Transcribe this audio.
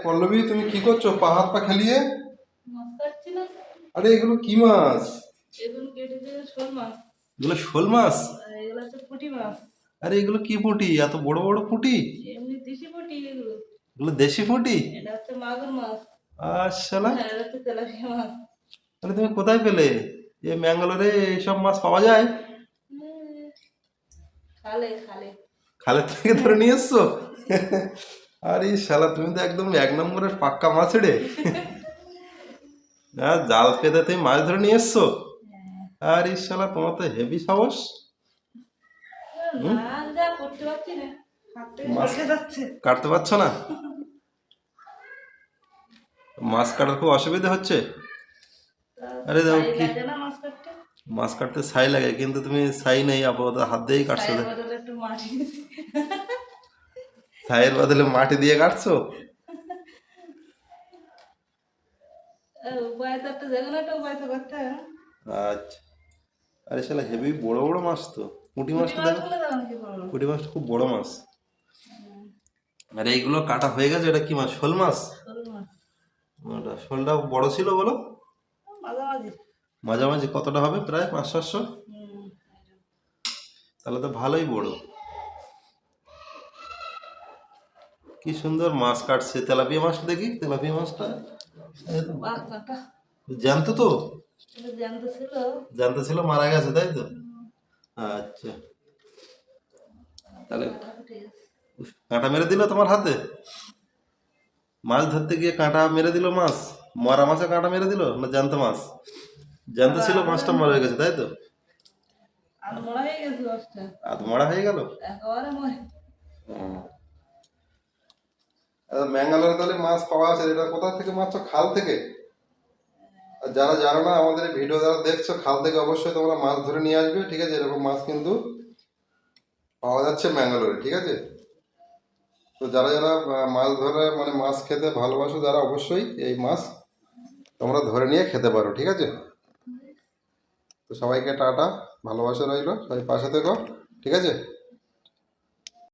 পল্লবী, তুমি কি করছো পা হাত পা খেলিয়ে? মাছ কাটছি না। আরে এগুলো কি মাছ? এগুলো কেটেছে শোল মাছ। এগুলো শোল মাছ? আর এগুলো হচ্ছে পুঁটি মাছ। আরে এগুলো কি পুঁটি, এত বড় বড় পুঁটি? এমনি দেশি পুঁটি এগুলো। এগুলো দেশি পুঁটি? এটা হচ্ছে মাগুর মাছ। আসলে হ্যাঁ, এটা হচ্ছে তেলাপিয়া মাছ। তাহলে তুমি কোথায় পেলে? এ ম্যাঙ্গালোরে এইসব মাছ পাওয়া যায়? হুম, খালে খালে। খালের থেকে ধরে নিয়ে এসছো? আরে শালা, তুমি তো একদম এক নম্বরের পাক্কা মাছ রে। হ্যাঁ, জাল পেতে তুমি মাছ ধরে নিয়ে এসছো? আরে শালা, তোমার তো হেভি সাহস। না, যা করতে পারছি না, হাত থেকে মাছ সরকে যাচ্ছে। কাটতে পারছো না? মাছ কাটার খুব অসুবিধা হচ্ছে? আরে দেখো ছাই কি, লাগে না মাছ কাটতে? মাছ কাটতে ছাই লাগে, কিন্তু তুমি ছাই নেই, আপাতত হাত দিয়েই কাটছো। ছাইয়ের বদলে একটু মাটি দিছি। ছাইয়ের বদলে মাটি দিয়ে কাটছো? উপায় তো একটা, যে কোনো একটা উপায় তো করতে হবে না? আচ্ছা। আরে শালা, হেভি বড় বড় মাছ তো। পুঁটি পুঁটি মাছটা দেখো, মাছগুলো দেখো কি বড় বড়। পুঁটি মাছটা খুব বড় মাছ। আর এইগুলো কাটা হয়ে গেছে, এটা কি মাছ, শোল মাছ? শোল মাছ। ওটা শোলটা বড় ছিল বলো? মাঝামাঝি। মাঝামাঝি কতটা হবে, প্রায় 500-700? হুম। তাহলে তো ভালোই বড়। কি সুন্দর মাছ কাটছে। তেলাপিয়া মাছটা দেখি, তেলাপিয়া মাছটা। এই তো বাহ, কাটা। জ্যান্ত তো? এটা জ্যান্ত ছিল। জ্যান্ত ছিল, মারা গেছে তাই তো? আচ্ছা। তাহলে কাটা ঠিক আছে। কাঁটা মেরে দিল তোমার হাতে? মাছ ধরতে গিয়ে কাঁটা মেরে দিল মাছ? মরা মাছে কাঁটা মেরে দিল না জ্যান্ত মাছ? জ্যান্ত ছিল, মাছটা মরে গেছে তাই তো? আর মরা হয়ে গেছে মাছটা। আধ মরা হয়ে গেল। একেবারে মরে। ম্যাঙ্গালোরে তাহলে মাছ পাওয়া আছে, এটা কোথা থেকে মারছো, খাল থেকে? আর যারা জানো না, আমাদের এই ভিডিও যারা দেখছো, খাল থেকে অবশ্যই তোমরা মাছ ধরে নিয়ে আসবে, ঠিক আছে? এরকম মাছ কিন্তু পাওয়া যাচ্ছে ম্যাঙ্গালোরে, ঠিক আছে? তো যারা যারা মাছ ধরে মানে মাছ খেতে ভালোবাসো যারা, অবশ্যই এই মাছ তোমরা ধরে নিয়ে খেতে পারো, ঠিক আছে? তো সবাইকে টাটা, ভালোবাসা রইলো, সবাই পাশে থেকো, ঠিক আছে?